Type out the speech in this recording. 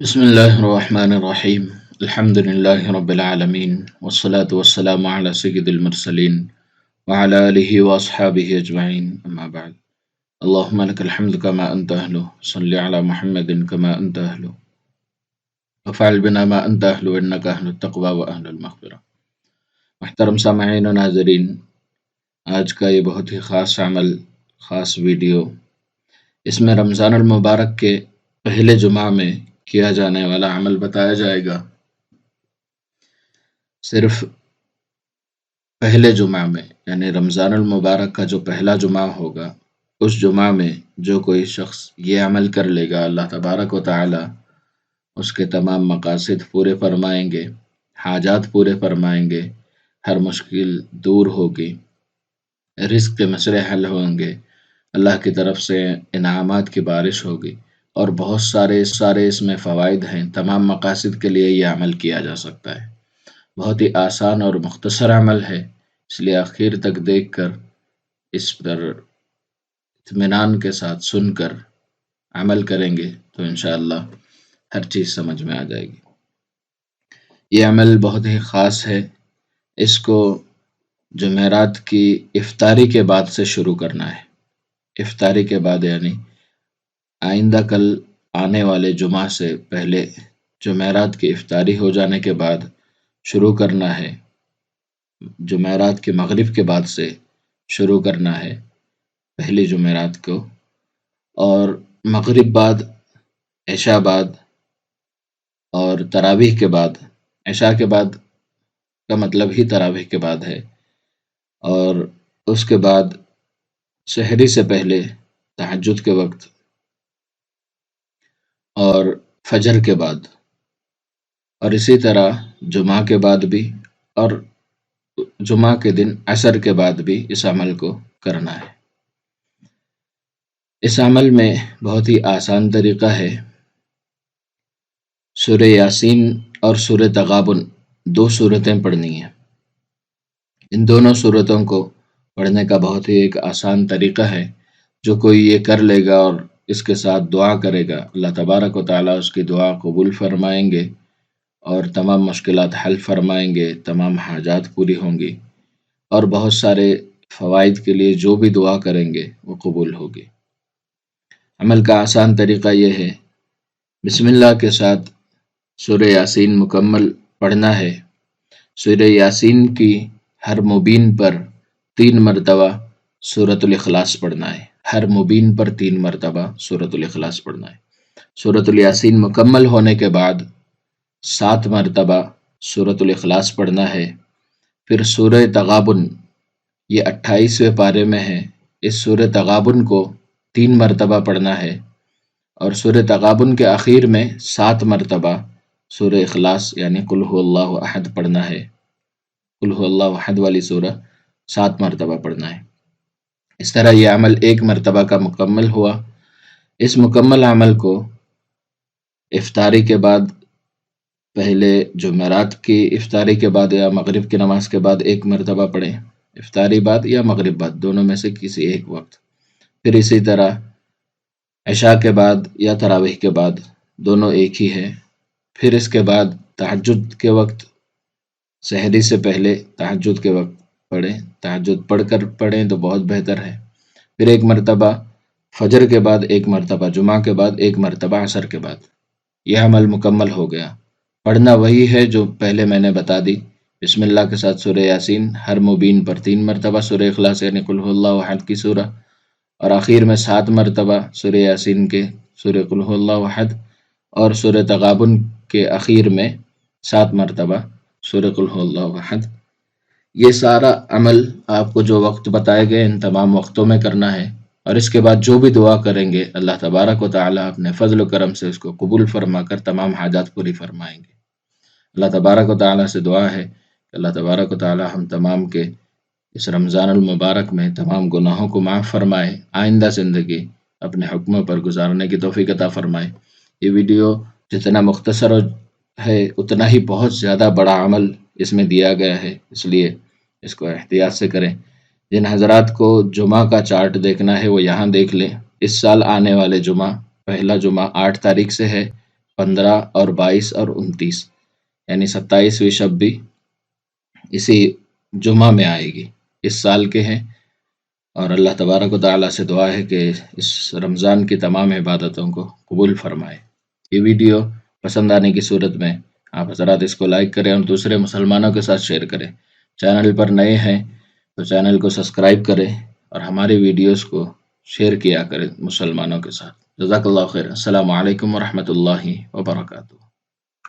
بسم الله الرحمن الرحيم. الحمد لله رب العالمين والصلاة والسلام على سيد المرسلين وعلى آله وأصحابه أجمعين، أما بعد. اللهم لك الحمد كما أنت أهله، صل على محمد كما أنت أهله، وفعل بنا ما أنت أهله، إنك أهل التقوى وأهل المغفرة. محترم سامعین و ناظرین، آج کا یہ بہت ہی خاص عمل، خاص ویڈیو، اس میں رمضان المبارک کے پہلے جمعہ میں کیا جانے والا عمل بتایا جائے گا۔ صرف پہلے جمعہ میں، یعنی رمضان المبارک کا جو پہلا جمعہ ہوگا، اس جمعہ میں جو کوئی شخص یہ عمل کر لے گا، اللہ تبارک و تعالی اس کے تمام مقاصد پورے فرمائیں گے، حاجات پورے فرمائیں گے، ہر مشکل دور ہوگی، رزق کے مسئلے حل ہوں گے، اللہ کی طرف سے انعامات کی بارش ہوگی، اور بہت سارے اس میں فوائد ہیں۔ تمام مقاصد کے لیے یہ عمل کیا جا سکتا ہے۔ بہت ہی آسان اور مختصر عمل ہے، اس لیے آخر تک دیکھ کر اس پر اطمینان کے ساتھ سن کر عمل کریں گے تو انشاءاللہ ہر چیز سمجھ میں آ جائے گی۔ یہ عمل بہت ہی خاص ہے، اس کو جمعرات کی افطاری کے بعد سے شروع کرنا ہے۔ افطاری کے بعد یعنی آئندہ کل آنے والے جمعہ سے پہلے جمعرات کی افطاری ہو جانے کے بعد شروع کرنا ہے۔ جمعرات کے مغرب کے بعد سے شروع کرنا ہے پہلی جمعرات کو، اور مغرب بعد، عشاء بعد اور تراویح کے بعد، عشاء کے بعد کا مطلب ہی تراویح کے بعد ہے، اور اس کے بعد سحری سے پہلے تہجد کے وقت اور فجر کے بعد، اور اسی طرح جمعہ کے بعد بھی، اور جمعہ کے دن عصر کے بعد بھی اس عمل کو کرنا ہے۔ اس عمل میں بہت ہی آسان طریقہ ہے۔ سورہ یاسین اور سورہ تغابن دو سورتیں پڑھنی ہیں۔ ان دونوں سورتوں کو پڑھنے کا بہت ہی ایک آسان طریقہ ہے۔ جو کوئی یہ کر لے گا اور اس کے ساتھ دعا کرے گا، اللہ تبارک و تعالیٰ اس کی دعا قبول فرمائیں گے اور تمام مشکلات حل فرمائیں گے، تمام حاجات پوری ہوں گی، اور بہت سارے فوائد کے لیے جو بھی دعا کریں گے وہ قبول ہوگی۔ عمل کا آسان طریقہ یہ ہے، بسم اللہ کے ساتھ سورہ یاسین مکمل پڑھنا ہے۔ سورہ یاسین کی ہر مبین پر 3 مرتبہ سورۃ الاخلاص پڑھنا ہے۔ ہر مبین پر 3 مرتبہ سورۃ الاخلاص پڑھنا ہے۔ سورۃ الیاسین مکمل ہونے کے بعد 7 مرتبہ سورۃ الاخلاص پڑھنا ہے۔ پھر سورہ تغابن، یہ 28ویں پارے میں ہے، اس سورہ تغابن کو 3 مرتبہ پڑھنا ہے، اور سورہ تغابن کے آخر میں 7 مرتبہ سورہ اخلاص یعنی قل هو اللہ احد پڑھنا ہے۔ قل هو اللہ احد والی سورہ 7 مرتبہ پڑھنا ہے۔ اس طرح یہ عمل 1 مرتبہ کا مکمل ہوا۔ اس مکمل عمل کو افطاری کے بعد، پہلے جمعرات کی افطاری کے بعد یا مغرب کی نماز کے بعد 1 مرتبہ پڑھیں، افطاری بعد یا مغرب بعد، دونوں میں سے کسی ایک وقت۔ پھر اسی طرح عشاء کے بعد یا تراویح کے بعد، دونوں ایک ہی ہے۔ پھر اس کے بعد تہجد کے وقت، سحری سے پہلے تہجد کے وقت پڑھیں، تہجد پڑھ کر پڑھیں تو بہت بہتر ہے۔ پھر 1 مرتبہ فجر کے بعد، 1 مرتبہ جمعہ کے بعد، 1 مرتبہ عصر کے بعد۔ یہ عمل مکمل ہو گیا۔ پڑھنا وہی ہے جو پہلے میں نے بتا دی۔ بسم اللہ کے ساتھ سورہ یاسین، ہر مبین پر 3 مرتبہ سورہ اخلاص یعنی قل هو اللہ احد کی سورہ، اور آخر میں 7 مرتبہ سورہ یاسین کے سورہ قل هو اللہ احد، اور سورہ تغابن کے آخر میں 7 مرتبہ سورہ قل هو اللہ احد۔ یہ سارا عمل آپ کو جو وقت بتائے گئے ان تمام وقتوں میں کرنا ہے، اور اس کے بعد جو بھی دعا کریں گے اللہ تبارک و تعالیٰ اپنے فضل و کرم سے اس کو قبول فرما کر تمام حاجات پوری فرمائیں گے۔ اللہ تبارک و تعالیٰ سے دعا ہے کہ اللہ تبارک و تعالیٰ ہم تمام کے اس رمضان المبارک میں تمام گناہوں کو معاف فرمائے، آئندہ زندگی اپنے حکموں پر گزارنے کی توفیق عطا فرمائے۔ یہ ویڈیو جتنا مختصر ہے اتنا ہی بہت زیادہ بڑا عمل اس میں دیا گیا ہے، اس لیے اس کو احتیاط سے کریں۔ جن حضرات کو جمعہ کا چارٹ دیکھنا ہے وہ یہاں دیکھ لیں۔ اس سال آنے والے جمعہ، پہلا جمعہ 8 تاریخ سے ہے، 15 اور 22 اور 29، یعنی 27ویں شب بھی اسی جمعہ میں آئے گی، اس سال کے ہیں۔ اور اللہ تبارک و تعالیٰ سے دعا ہے کہ اس رمضان کی تمام عبادتوں کو قبول فرمائے۔ یہ ویڈیو پسند آنے کی صورت میں آپ حضرات اس کو لائک کریں اور دوسرے مسلمانوں کے ساتھ شیئر کریں۔ چینل پر نئے ہیں تو چینل کو سبسکرائب کریں اور ہماری ویڈیوز کو شیئر کیا کریں مسلمانوں کے ساتھ۔ جزاک اللہ خیر۔ السلام علیکم ورحمۃ اللہ وبرکاتہ۔